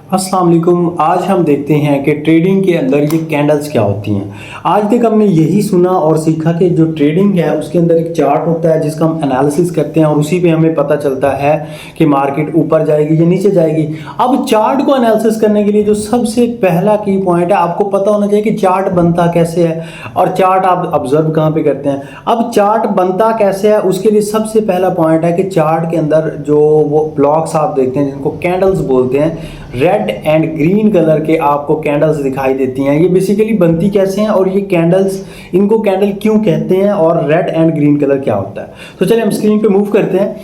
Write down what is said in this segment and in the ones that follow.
अस्सलाम वालेकुम। आज हम देखते हैं कि ट्रेडिंग के अंदर ये कैंडल्स क्या होती हैं। आज तक हमने यही सुना और सीखा कि जो ट्रेडिंग है उसके अंदर एक चार्ट होता है जिसका हम एनालिसिस करते हैं और उसी पे हमें पता चलता है कि मार्केट ऊपर जाएगी या नीचे जाएगी। अब चार्ट को एनालिसिस करने के लिए जो सबसे पहला की पॉइंट है, आपको पता होना चाहिए कि चार्ट बनता कैसे है और चार्ट आप ऑब्जर्व कहाँ पे करते हैं। अब चार्ट बनता कैसे है उसके लिए सबसे पहला पॉइंट है कि चार्ट के अंदर जो वो ब्लॉक्स आप देखते हैं जिनको कैंडल्स बोलते हैं, रेड एंड ग्रीन कलर के आपको कैंडल्स दिखाई देती हैं। ये बेसिकली बनती कैसे हैं और ये कैंडल्स, इनको कैंडल क्यों कहते हैं और रेड एंड ग्रीन कलर क्या होता है। तो चलिए हम स्क्रीन पे मूव करते हैं।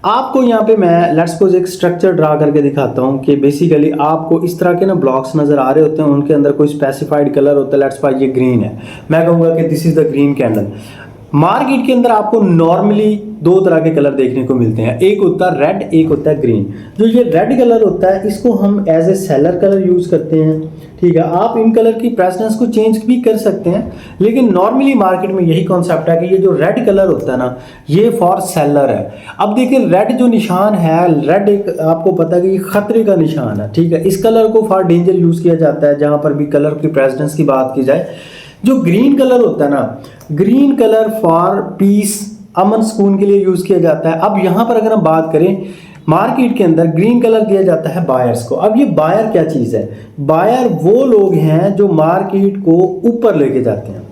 आपको यहाँ पे मैं लेट्स सपोज एक स्ट्रक्चर ड्रा करके दिखाता हूँ कि बेसिकली आपको इस तरह के ना ब्लॉक्स नजर आ रहे होते हैं, उनके अंदर कोई स्पेसिफाइड कलर होता है। लेट्स सपोज ये ग्रीन है, मैं कहूँगा कि this is the green candle. Market के अंदर आपको नॉर्मली दो तरह के कलर देखने को मिलते हैं, एक होता है रेड, एक होता है ग्रीन। जो ये रेड कलर होता है इसको हम as a seller colour use करते हैं, ठीक है। आप इन कलर की प्रेजेंस को चेंज भी कर सकते हैं, लेकिन नॉर्मली मार्केट में यही कॉन्सेप्ट है कि ये जो रेड कलर होता है ना, ये फॉर सेलर है। अब देखिए रेड जो निशान है, रेड एक आपको पता है कि ये खतरे का निशान है, ठीक है। इस कलर को फॉर डेंजर यूज किया जाता है जहां पर भी कलर की प्रेजेंस की बात की जाए। जो ग्रीन कलर होता है ना, ग्रीन कलर फॉर पीस, अमन सुकून के लिए यूज किया जाता है। अब यहां पर अगर हम बात करें, मार्केट के अंदर ग्रीन कलर दिया जाता है बायर्स को। अब ये बायर क्या चीज है? बायर वो लोग हैं जो मार्केट को ऊपर लेके जाते हैं,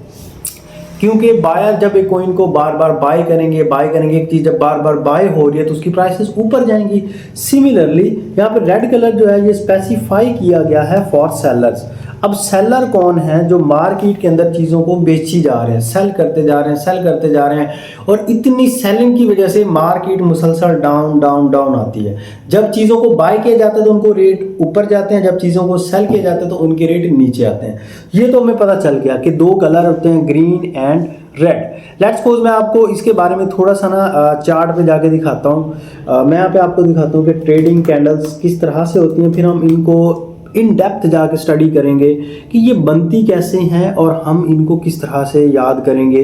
क्योंकि बायर जब एक कॉइन को बार बार बाय करेंगे एक चीज जब बार बार बाय हो रही है तो उसकी प्राइसेस ऊपर जाएंगी। सिमिलरली यहाँ पर रेड कलर जो है ये स्पेसिफाई किया गया है फॉर सेलर्स। अब सेलर कौन है? जो मार्केट के अंदर चीज़ों को बेची जा रहे हैं, सेल करते जा रहे हैं, सेल करते जा रहे हैं, और इतनी सेलिंग की वजह से मार्केट मुसलसल डाउन डाउन डाउन आती है। जब चीज़ों को बाय किया जाता है तो उनको रेट ऊपर जाते हैं, जब चीज़ों को सेल किया जाता है तो उनके रेट नीचे आते हैं। ये तो हमें पता चल गया कि दो कलर होते हैं, green and red. Let's suppose मैं आपको इसके बारे में थोड़ा सा ना चार्ट पे जाके दिखाता हूँ। मैं यहाँ पे आपको दिखाता हूँ कि ट्रेडिंग कैंडल्स किस तरह से होती हैं, फिर हम इनको इन डेप्थ जाके स्टडी करेंगे कि ये बनती कैसे हैं और हम इनको किस तरह से याद करेंगे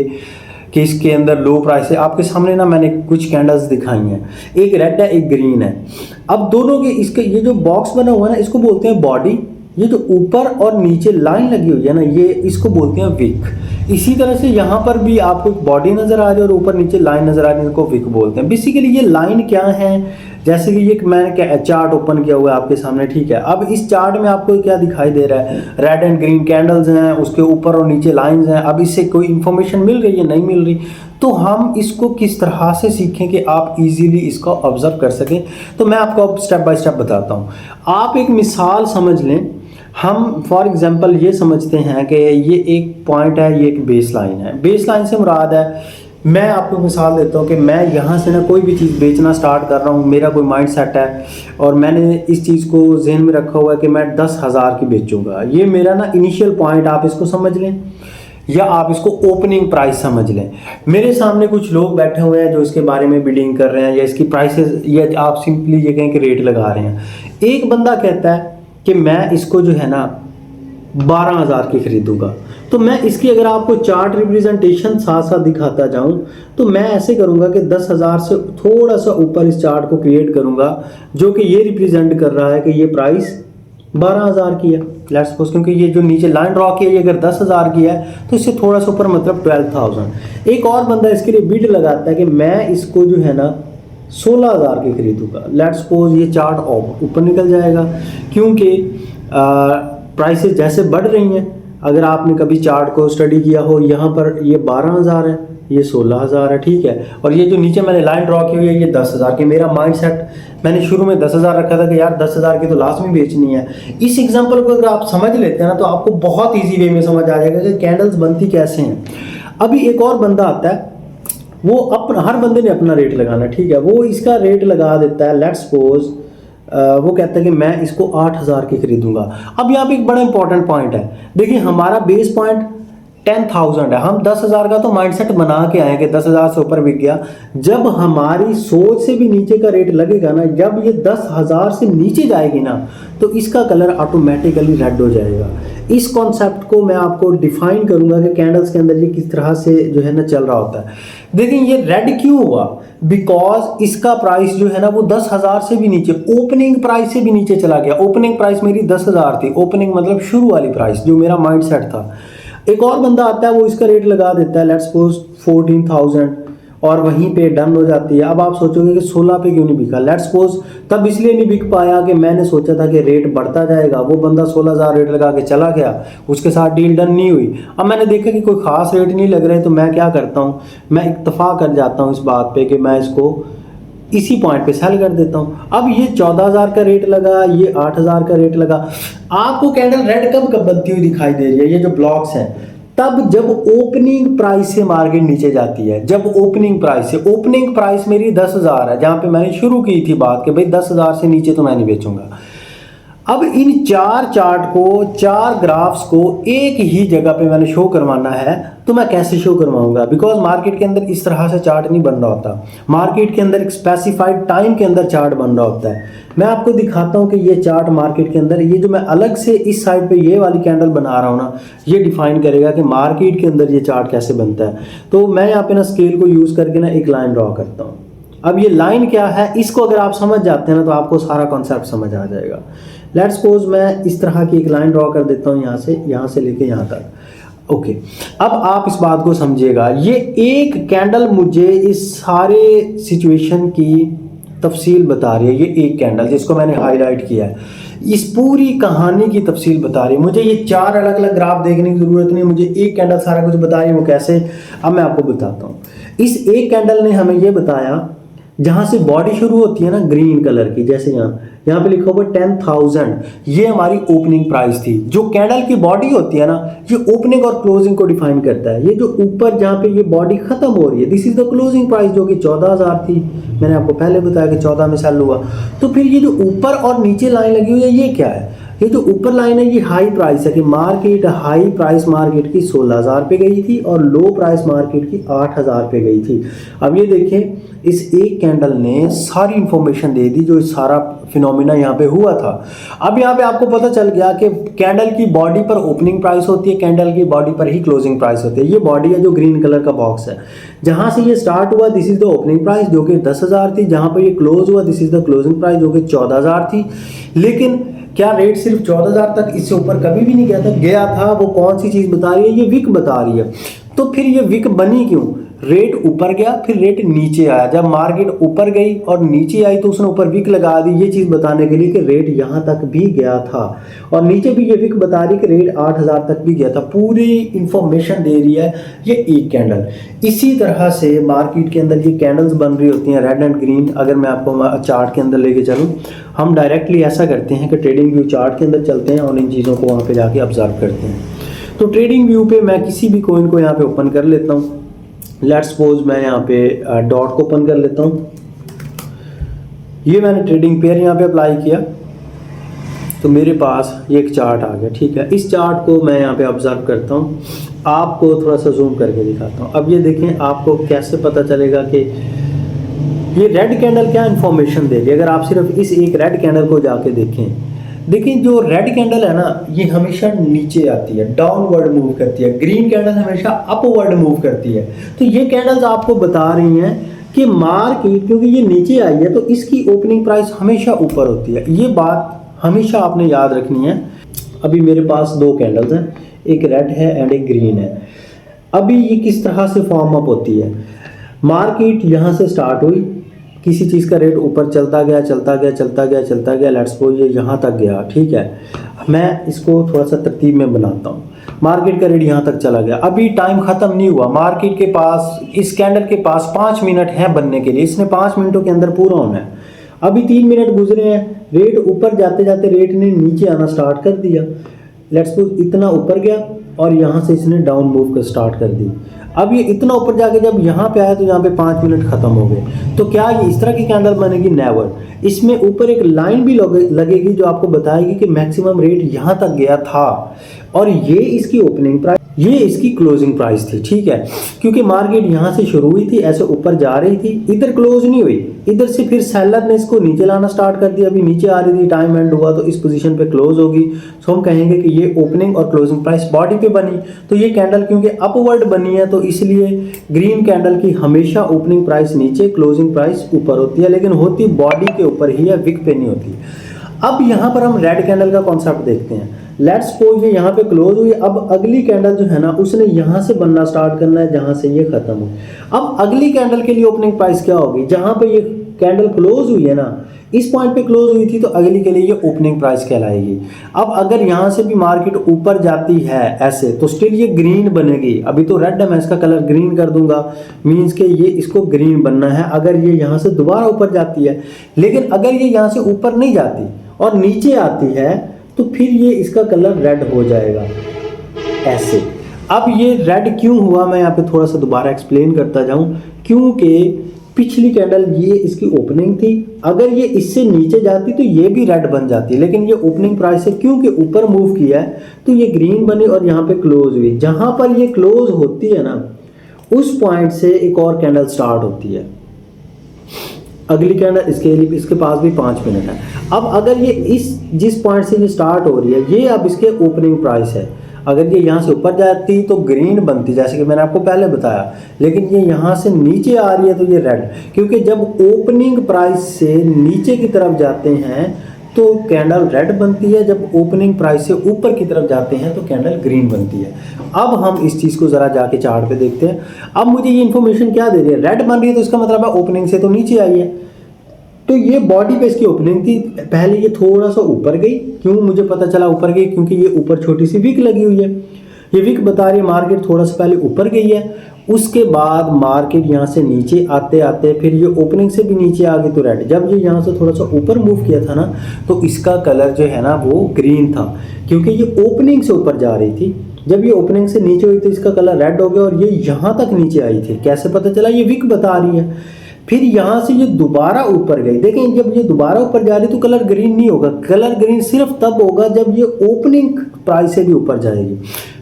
कि इसके अंदर लो प्राइस है। आपके सामने ना मैंने कुछ कैंडल्स दिखाई हैं, एक रेड है एक ग्रीन है। अब दोनों के इसके ये जो बॉक्स बना हुआ है ना, इसको बोलते हैं बॉडी। ये जो ऊपर और नीचे लाइन लगी हुई है ना, ये इसको बोलते हैं विक। इसी तरह से यहाँ पर भी आपको एक बॉडी नजर आ रही है और ऊपर नीचे लाइन नजर आ रही है, इसको विक बोलते हैं। बेसिकली ये लाइन क्या है, जैसे कि ये मैंने चार्ट ओपन किया हुआ है आपके सामने, ठीक है। अब इस चार्ट में आपको क्या दिखाई दे रहा है? रेड एंड ग्रीन कैंडल्स हैं, उसके ऊपर और नीचे लाइंस हैं। अब इससे कोई इंफॉर्मेशन मिल रही है? नहीं मिल रही। तो हम इसको किस तरह से सीखें कि आप इजीली इसको ऑब्जर्व कर सकें, तो मैं आपको अब स्टेप बाय स्टेप बताता हूँ। आप एक मिसाल समझ लें। हम फॉर एग्जांपल ये समझते हैं कि ये एक पॉइंट है, ये एक बेस लाइन है। बेस लाइन से मुराद है, मैं आपको मिसाल देता हूँ कि मैं यहाँ से ना कोई भी चीज़ बेचना स्टार्ट कर रहा हूँ, मेरा कोई माइंड सेट है और मैंने इस चीज़ को जहन में रखा हुआ है कि मैं 10,000 की बेचूंगा। ये मेरा ना इनिशियल पॉइंट आप इसको समझ लें या आप इसको ओपनिंग प्राइस समझ लें। मेरे सामने कुछ लोग बैठे हुए हैं जो इसके बारे में बिडिंग कर रहे हैं या इसकी प्राइसेस, या आप सिंपली ये कहें कि रेट लगा रहे हैं। एक बंदा कहता है कि मैं इसको जो है ना 12,000 की खरीदूंगा। तो मैं इसकी अगर आपको चार्ट रिप्रेजेंटेशन साथ साथ दिखाता जाऊं तो मैं ऐसे करूंगा कि 10,000 से थोड़ा सा ऊपर इस चार्ट को क्रिएट करूंगा जो कि ये रिप्रेजेंट कर रहा है कि ये प्राइस 12,000 की है। लेट्स सपोज, क्योंकि ये जो नीचे लाइन ड्रॉ की है ये अगर 10,000 की है तो इससे थोड़ा सा ऊपर मतलब 12,000। एक और बंदा इसके लिए बिड लगाता है कि मैं इसको जो है ना 16,000 की खरीदूंगा। लेट्स सपोज ये चार्ट ऊपर निकल जाएगा, क्योंकि प्राइसेस जैसे बढ़ रही हैं। अगर आपने कभी चार्ट को स्टडी किया हो, यहाँ पर ये 12,000 है, ये 16,000 है, ठीक है। और ये जो नीचे मैंने लाइन ड्रॉ की हुई है ये 10,000 की। मेरा माइंड सेट, मैंने शुरू में 10,000 रखा था कि यार 10,000 की तो लाजमी बेचनी है। इस एग्जांपल को अगर आप समझ लेते हैं ना तो आपको बहुत इजी वे में समझ आ जाएगा कि कैंडल्स बनती कैसे हैं। अभी एक और बंदा आता है, वो अपना, हर बंदे ने अपना रेट लगाना, ठीक है। वो इसका रेट लगा देता है, लेट्स सपोज वो कहता है कि मैं इसको 8,000 की खरीदूंगा। अब यहाँ पे एक बड़ा इंपॉर्टेंट पॉइंट है, देखिए हमारा बेस पॉइंट 10,000 है। हम 10,000 का तो माइंडसेट बना के आए कि 10,000 से ऊपर बिक गया। जब हमारी सोच से भी नीचे का रेट लगेगा ना, जब ये 10,000 से नीचे जाएगी ना, तो इसका कलर ऑटोमेटिकली रेड हो जाएगा। इस कॉन्सेप्ट को मैं आपको डिफाइन करूंगा कि कैंडल्स के अंदर ये किस तरह से जो है ना चल रहा होता है। देखिए ये रेड क्यों हुआ, बिकॉज इसका प्राइस जो है ना वो 10,000 से भी नीचे, ओपनिंग प्राइस से भी नीचे चला गया। ओपनिंग प्राइस मेरी 10,000 थी, ओपनिंग मतलब शुरू वाली प्राइस जो मेरा माइंड सेट था। एक और बंदा आता है वो इसका रेट लगा देता है लेट्स सपोज 14,000 और वहीं पे डन हो जाती है। अब आप सोचोगे कि 16 पे क्यों नहीं बिका, लेट्स सपोज तब इसलिए नहीं बिक पाया कि मैंने सोचा था कि रेट बढ़ता जाएगा, वो बंदा 16,000 रेट लगा के चला गया, उसके साथ डील डन नहीं हुई। अब मैंने देखा कि कोई खास रेट नहीं लग रहे, तो मैं क्या करता हूँ, मैं इत्तफाक कर जाता हूँ इस बात पे कि मैं इसको इसी पॉइंट पे सेल कर देता हूँ। अब ये 14,000 का रेट लगा, ये 8,000 का रेट लगा। आपको कैंडल रेड कब कब बनती हुई दिखाई दे रही है, ये जो ब्लॉक्स हैं, तब जब ओपनिंग प्राइस से मार्केट नीचे जाती है। जब ओपनिंग प्राइस मेरी 10,000 है, जहां पे मैंने शुरू की थी बात कि भाई 10,000 से नीचे तो मैं नहीं बेचूंगा। अब इन 4 चार्ट को, 4 ग्राफ्स को एक ही जगह पे मैंने शो करवाना है, तो मैं कैसे शो करवाऊंगा, बिकॉज मार्केट के अंदर इस तरह से चार्ट नहीं बन रहा होता। मार्केट के अंदर एक स्पेसिफाइड टाइम के अंदर चार्ट बन रहा होता है। मैं आपको दिखाता हूं कि ये चार्ट मार्केट के अंदर, ये जो मैं अलग से इस साइड पे ये वाली कैंडल बना रहा हूं ना, ये डिफाइन करेगा कि मार्केट के अंदर ये चार्ट कैसे बनता है। तो मैं यहाँ पे ना स्केल को यूज करके ना एक लाइन ड्रॉ करता हूँ। अब ये लाइन क्या है, इसको अगर आप समझ जाते हैं ना तो आपको सारा कॉन्सेप्ट समझ आ जाएगा। लेट्स सपोज मैं इस तरह की एक लाइन ड्रॉ कर देता हूँ, यहाँ से लेके यहाँ तक। ओके, अब आप इस बात को समझिएगा, ये एक कैंडल मुझे इस सारे सिचुएशन की तफसील बता रही है। ये एक कैंडल जिसको मैंने हाईलाइट किया है, इस पूरी कहानी की तफसील बता रही है। मुझे ये 4 अलग अलग ग्राफ देखने की जरूरत नहीं, मुझे एक कैंडल सारा कुछ बता रही है। वो कैसे, अब मैं आपको बताता हूँ। इस एक कैंडल ने हमें ये बताया, जहां से बॉडी शुरू होती है ना ग्रीन कलर की, जैसे यहाँ पे लिखा हुआ 10,000, ये हमारी ओपनिंग प्राइस थी। जो कैंडल की बॉडी होती है ना, ये ओपनिंग और क्लोजिंग को डिफाइन करता है। ये जो ऊपर जहाँ पे ये बॉडी खत्म हो रही है, this is the closing price, जो कि 14,000 थी। मैंने आपको पहले बताया कि 14 में सेल हुआ। तो फिर ये जो ऊपर और नीचे लाइन लगी हुई है, ये क्या है, ये जो ऊपर लाइन है ये हाई प्राइस है कि मार्केट, हाई प्राइस मार्केट की 16,000 पे गई थी और लो प्राइस मार्केट की 8,000 पे गई थी। अब ये देखें, इस एक कैंडल ने सारी इंफॉर्मेशन दे दी जो सारा फिनोमिना यहाँ पे हुआ था। अब यहाँ पे आपको पता चल गया कि कैंडल की बॉडी पर ओपनिंग प्राइस होती है, कैंडल की बॉडी पर ही क्लोजिंग प्राइस होती है। ये बॉडी है जो ग्रीन कलर का बॉक्स है, जहां से ये स्टार्ट हुआ this is the opening price जो कि 10,000 थी, जहां पर ये क्लोज हुआ this is the closing price जो कि 14,000 थी। लेकिन क्या रेट सिर्फ 14,000 तक, इससे ऊपर कभी भी नहीं गया था। वो कौन सी चीज बता रही है, ये विक बता रही है। तो फिर ये विक बनी क्यों, रेट ऊपर गया फिर रेट नीचे आया। जब मार्केट ऊपर गई और नीचे आई तो उसने ऊपर विक लगा दी, ये चीज बताने के लिए कि रेट यहां तक भी गया था, और नीचे भी ये विक बता रही कि रेट 8,000 तक भी गया था। पूरी इंफॉर्मेशन दे रही है ये एक कैंडल। इसी तरह से मार्केट के अंदर ये कैंडल्स बन रही होती हैं रेड एंड ग्रीन। अगर मैं आपको चार्ट के अंदर लेके चलूँ, हम डायरेक्टली ऐसा करते हैं कि ट्रेडिंग व्यू चार्ट के अंदर चलते हैं और इन चीज़ों को वहाँ पे जाके ऑब्जर्व करते हैं। तो ट्रेडिंग व्यू पे मैं किसी भी कॉइन को यहाँ पे ओपन कर लेता हूँ। लेट्स सपोज मैं यहाँ पे डॉट को ओपन कर लेता हूँ। ये मैंने ट्रेडिंग पेयर यहाँ पे अप्लाई किया तो मेरे पास ये एक चार्ट आ गया, ठीक है। इस चार्ट को मैं यहाँ पे ऑब्जर्व करता हूँ, आपको थोड़ा सा जूम करके दिखाता हूँ। अब ये देखें, आपको कैसे पता चलेगा कि ये रेड कैंडल क्या इन्फॉर्मेशन दे रही है। अगर आप सिर्फ इस एक रेड कैंडल को जाके देखें, जो रेड कैंडल है ना, ये हमेशा नीचे आती है, डाउनवर्ड मूव करती है। ग्रीन कैंडल हमेशा अपवर्ड मूव करती है। तो ये कैंडल्स आपको बता रही हैं कि मार्केट क्योंकि ये नीचे आई है तो इसकी ओपनिंग प्राइस हमेशा ऊपर होती है। ये बात हमेशा आपने याद रखनी है। अभी मेरे पास 2 कैंडल्स हैं, एक रेड है एंड एक ग्रीन है। अभी ये किस तरह से फॉर्म अप होती है, मार्केट यहाँ से स्टार्ट हुई, किसी चीज़ का रेट ऊपर चलता गया, लेट्स सपोज ये यहाँ तक गया, ठीक है। मैं इसको थोड़ा सा तरतीब में बनाता हूँ। मार्केट का रेट यहाँ तक चला गया, अभी टाइम ख़त्म नहीं हुआ। मार्केट के पास, इस कैंडल के पास 5 मिनट हैं बनने के लिए, इसने 5 मिनटों के अंदर पूरा होना है। अभी 3 मिनट गुजरे हैं, रेट ऊपर जाते जाते रेट ने नीचे आना स्टार्ट कर दिया। लेट्स सपोज इतना ऊपर गया और यहाँ से इसने डाउन मूव कर स्टार्ट कर दी। अब ये इतना ऊपर जाके जब यहाँ पे आया तो यहाँ पे 5 मिनट खत्म हो गए। तो क्या ये इस तरह की कैंडल बनेगी? नेवर। इसमें ऊपर एक लाइन भी लगेगी जो आपको बताएगी कि मैक्सिमम रेट यहाँ तक गया था और ये इसकी ओपनिंग प्राइस ये इसकी क्लोजिंग प्राइस थी, ठीक है। क्योंकि मार्केट यहाँ से शुरू हुई थी, ऐसे ऊपर जा रही थी, इधर क्लोज नहीं हुई, इधर से फिर सेलर ने इसको नीचे लाना स्टार्ट कर दिया, अभी नीचे आ रही थी, टाइम एंड हुआ तो इस पोजीशन पे क्लोज होगी। सो हम कहेंगे कि ये ओपनिंग और क्लोजिंग प्राइस बॉडी पे बनी। तो ये कैंडल क्योंकि अपवर्ड बनी है तो इसलिए ग्रीन कैंडल की हमेशा ओपनिंग प्राइस नीचे, क्लोजिंग प्राइस ऊपर होती है, लेकिन होती बॉडी के ऊपर ही है, विक पे नहीं होती। अब यहाँ पर हम रेड कैंडल का कॉन्सेप्ट देखते हैं। लेट्स सपोज ये यहाँ पे क्लोज हुई, अब अगली कैंडल जो है ना उसने यहाँ से बनना स्टार्ट करना है जहाँ से ये खत्म हुई। अब अगली कैंडल के लिए ओपनिंग प्राइस क्या होगी, जहाँ पे ये कैंडल क्लोज हुई है ना, इस पॉइंट पे क्लोज हुई थी तो अगली के लिए ये ओपनिंग प्राइस कहलाएगी। अब अगर यहाँ से भी मार्केट ऊपर जाती है ऐसे तो स्टिल ये ग्रीन बनेगी। अभी तो रेड है, मैं इसका कलर ग्रीन कर दूंगा, मीन्स के ये इसको ग्रीन बनना है अगर ये यहाँ से दोबारा ऊपर जाती है। लेकिन अगर ये यहाँ से ऊपर नहीं जाती और नीचे आती है तो फिर ये इसका कलर रेड हो जाएगा ऐसे। अब ये रेड क्यों हुआ, मैं यहाँ पे थोड़ा सा दोबारा एक्सप्लेन करता जाऊं। क्योंकि पिछली कैंडल ये इसकी ओपनिंग थी, अगर ये इससे नीचे जाती तो ये भी रेड बन जाती, लेकिन ये ओपनिंग प्राइस है क्योंकि ऊपर मूव किया है तो ये ग्रीन बनी और यहाँ पे क्लोज हुई। जहां पर ये क्लोज होती है ना उस पॉइंट से एक और कैंडल स्टार्ट होती है, अगली कैंडल इसके पास भी 5 मिनट है। अब अगर ये जिस पॉइंट से ये स्टार्ट हो रही है ये अब इसके ओपनिंग प्राइस है, अगर ये यहाँ से ऊपर जाती तो ग्रीन बनती जैसे कि मैंने आपको पहले बताया, लेकिन ये यहाँ से नीचे आ रही है तो ये रेड। क्योंकि जब ओपनिंग प्राइस से नीचे की तरफ जाते हैं तो कैंडल रेड बनती है, जब ओपनिंग प्राइस से ऊपर की तरफ जाते हैं तो कैंडल ग्रीन बनती है। अब हम इस चीज़ को ज़रा जाके चार्ट पे देखते हैं। अब मुझे ये इन्फॉर्मेशन क्या दे रही है, रेड बन रही है तो इसका मतलब है ओपनिंग से तो नीचे आई है। तो ये बॉडी पे इसकी ओपनिंग थी, पहले ये थोड़ा सा ऊपर गई। क्यों मुझे पता चला ऊपर गई, क्योंकि ये ऊपर छोटी सी विक लगी हुई है। ये विक बता रही है मार्केट थोड़ा सा पहले ऊपर गई है, उसके बाद मार्केट यहाँ से नीचे आते आते फिर ये ओपनिंग से भी नीचे आ गई तो रेड। जब ये यहाँ से थोड़ा सा ऊपर मूव किया था ना तो इसका कलर जो है ना वो ग्रीन था, क्योंकि ये ओपनिंग से ऊपर जा रही थी। जब ये ओपनिंग से नीचे हुई तो इसका कलर रेड हो गया और ये यहाँ तक नीचे आई थी। कैसे पता चला, ये विक बता रही है। फिर यहाँ से ये दोबारा ऊपर गई, देखें जब ये दोबारा ऊपर जा रही तो कलर ग्रीन नहीं होगा, कलर ग्रीन सिर्फ तब होगा जब ये ओपनिंग प्राइस से भी ऊपर जाएगी।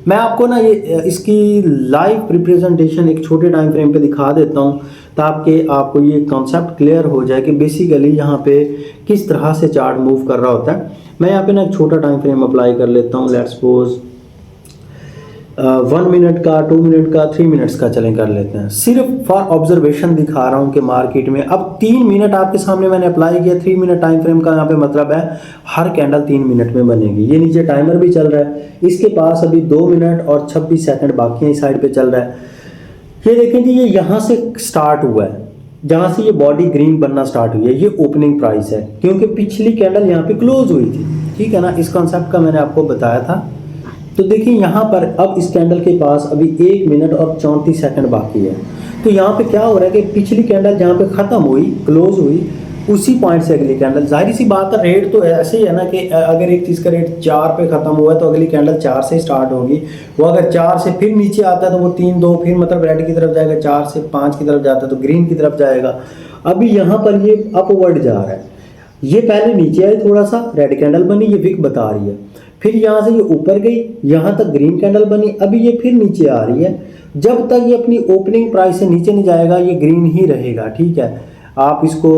मैं आपको ना ये इसकी लाइव रिप्रेजेंटेशन एक छोटे टाइम फ्रेम पे दिखा देता हूँ ताकि आपको ये कॉन्सेप्ट क्लियर हो जाए कि बेसिकली यहाँ पे किस तरह से चार्ट मूव कर रहा होता है। मैं यहाँ पे ना एक छोटा टाइम फ्रेम अप्लाई कर लेता हूँ, लेट्स सपोज 1 मिनट का, 2 मिनट का, 3 मिनट्स का चलें कर लेते हैं। सिर्फ फॉर ऑब्जर्वेशन दिखा रहा हूं कि मार्केट में अब 3 मिनट आपके सामने मैंने अप्लाई किया। 3 मिनट टाइम फ्रेम का यहाँ पे मतलब है हर कैंडल 3 मिनट में बनेगी। ये नीचे टाइमर भी चल रहा है, इसके पास अभी 2 मिनट और 26 सेकंड बाकी है, इस साइड पे चल रहा है। ये देखें जी, ये यहाँ से स्टार्ट हुआ है, जहाँ से ये बॉडी ग्रीन बनना स्टार्ट हुई है, ये ओपनिंग प्राइस है क्योंकि पिछली कैंडल यहाँ पे क्लोज हुई थी, ठीक है ना। इस कॉन्सेप्ट का मैंने आपको बताया था। तो देखिए यहाँ पर अब इस कैंडल के पास अभी 1 मिनट और 34 सेकंड बाकी है। तो यहाँ पे क्या हो रहा है कि पिछली कैंडल जहाँ पे ख़त्म हुई, क्लोज हुई, उसी पॉइंट से अगली कैंडल, जाहिर सी बात है रेट तो ऐसे ही है ना कि अगर एक चीज़ का रेट 4 पे ख़त्म हुआ है तो अगली कैंडल 4 से स्टार्ट होगी। वो अगर 4 से फिर नीचे आता है तो वो 3, 2 फिर मतलब रेड की तरफ जाएगा, 4 से 5 की तरफ जाता है तो ग्रीन की तरफ जाएगा। अभी यहाँ पर ये अपवर्ड जा रहा है, ये पहले नीचे आई, थोड़ा सा रेड कैंडल बनी, ये विक बता रही है। फिर यहाँ से ये ऊपर गई, यहाँ तक ग्रीन कैंडल बनी, अभी ये फिर नीचे आ रही है। जब तक ये अपनी ओपनिंग प्राइस से नीचे नहीं जाएगा ये ग्रीन ही रहेगा, ठीक है। आप इसको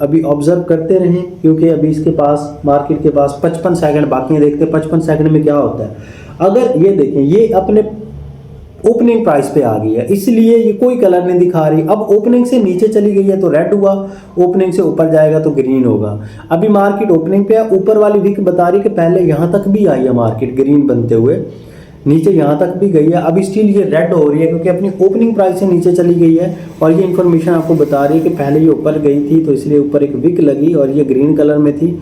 अभी ऑब्जर्व करते रहें क्योंकि अभी इसके पास मार्केट के पास 55 सेकंड बाकी हैं। देखते हैं 55 सेकंड में क्या होता है। अगर ये देखें ये अपने ओपनिंग प्राइस पे आ गई है, इसलिए ये कोई कलर नहीं दिखा रही। अब ओपनिंग से नीचे चली गई है तो रेड हुआ, ओपनिंग से ऊपर जाएगा तो ग्रीन होगा। अभी मार्केट ओपनिंग पे है, ऊपर वाली विक बता रही कि पहले यहाँ तक भी आई है मार्केट ग्रीन बनते हुए, नीचे यहाँ तक भी गई है। अब स्टिल ये रेड हो रही है क्योंकि अपनी ओपनिंग प्राइस से नीचे चली गई है और ये इन्फॉर्मेशन आपको बता रही है कि पहले ये ऊपर गई थी तो इसलिए ऊपर एक विक लगी और ये ग्रीन कलर में थी।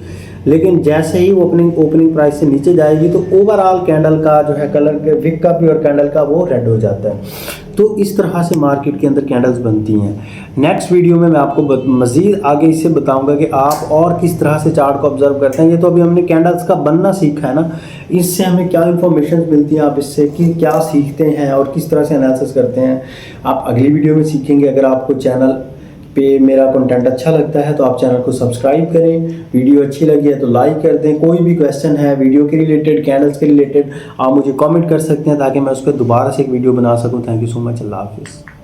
लेकिन जैसे ही वो ओपनिंग प्राइस से नीचे जाएगी तो ओवरऑल कैंडल का जो है कलर के विक का भी और कैंडल का वो रेड हो जाता है। तो इस तरह से मार्केट के अंदर कैंडल्स बनती हैं। नेक्स्ट वीडियो में मैं आपको मज़ीद आगे इससे बताऊंगा कि आप और किस तरह से चार्ट को ऑब्जर्व करते हैं। ये तो अभी हमने कैंडल्स का बनना सीखा है ना, इससे हमें क्या इन्फॉर्मेशन मिलती है, आप इससे कि क्या सीखते हैं और किस तरह से एनालिसिस करते हैं, आप अगली वीडियो में सीखेंगे। अगर आपको चैनल पे मेरा कंटेंट अच्छा लगता है तो आप चैनल को सब्सक्राइब करें। वीडियो अच्छी लगी है तो लाइक कर दें। कोई भी क्वेश्चन है वीडियो के रिलेटेड, कैंडल्स के रिलेटेड, आप मुझे कमेंट कर सकते हैं ताकि मैं उस पर दोबारा से एक वीडियो बना सकूं। Thank you so much. अल्लाह हाफिज़।